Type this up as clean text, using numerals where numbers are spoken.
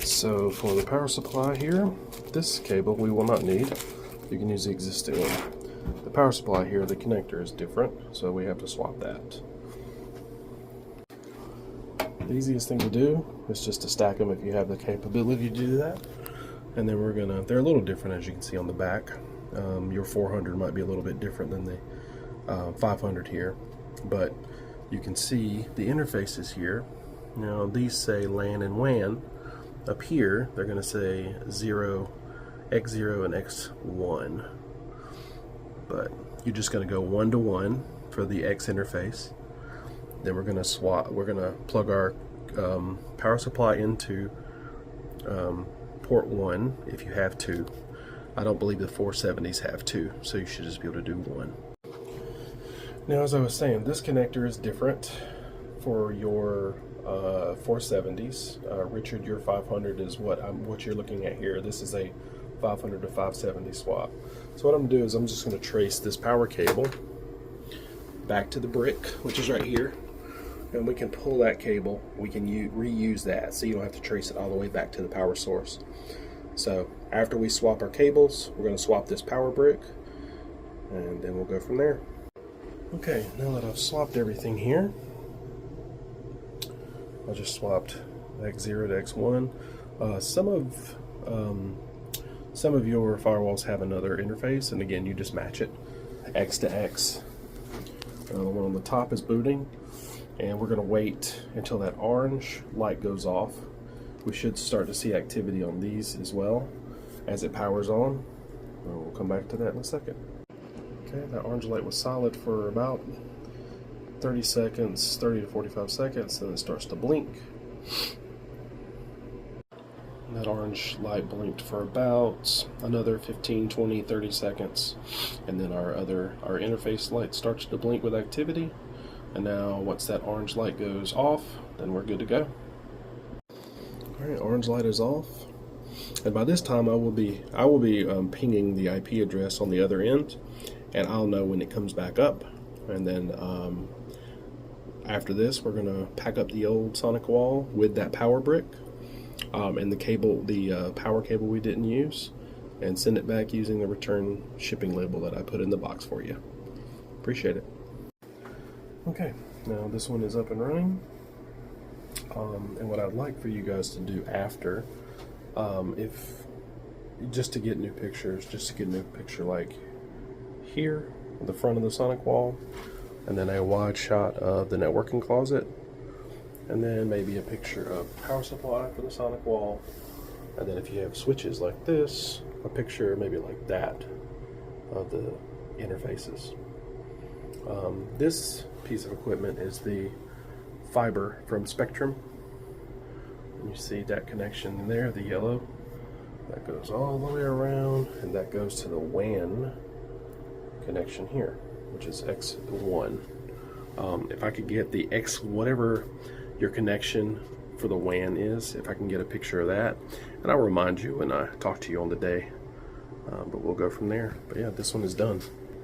So for the power supply here, this cable we will not need. You can use the existing one. The power supply here, the connector is different, so we have to swap that. The easiest thing to do is just to stack them if you have the capability to do that. And then they're a little different, as you can see on the back. Your 400 might be a little bit different than the 500 here, but you can see the interfaces here. Now these say LAN and WAN. Up here they're going to say X0 and X1, but you're just going to go 1-to-1 for the X interface. Then we're going to swap. We're going to plug our power supply into port 1 if you have 2. I don't believe the 470s have 2, so you should just be able to do 1. Now, as I was saying, this connector is different for your 470s. Richard, your 500 is what you're looking at here. This is a 500 to 570 swap. So what I'm going to do is I'm just going to trace this power cable back to the brick, which is right here, and we can pull that cable. We can reuse that, so you don't have to trace it all the way back to the power source. So after we swap our cables, we're going to swap this power brick, and then we'll go from there. Okay, now that I've swapped everything here, I just swapped X0 to X1. Some of your firewalls have another interface, and again, you just match it X to X. The one on the top is booting, and we're going to wait until that orange light goes off. We should start to see activity on these as well as it powers on. We'll come back to that in a second. Okay, that orange light was solid for about 30 seconds, 30 to 45 seconds, then it starts to blink. And that orange light blinked for about another 15, 20, 30 seconds, and then our interface light starts to blink with activity. And now once that orange light goes off, then we're good to go. Alright, orange light is off, and by this time I will be pinging the IP address on the other end, and I'll know when it comes back up. And then after this, we're going to pack up the old Sonicwall with that power brick and the power cable we didn't use, and send it back using the return shipping label that I put in the box for you. Appreciate it. Okay, now this one is up and running. And what I'd like for you guys to do after, just to get new pictures, like here, the front of the Sonicwall, and then a wide shot of the networking closet, and then maybe a picture of power supply for the Sonicwall, and then if you have switches like this, a picture maybe like that of the interfaces. This piece of equipment is the fiber from Spectrum. You see that connection there, the yellow, that goes all the way around, and that goes to the WAN connection here, which is X1. If I could get the X, whatever your connection for the WAN is, if I can get a picture of that, and I'll remind you when I talk to you on the day, but we'll go from there. But yeah, this one is done.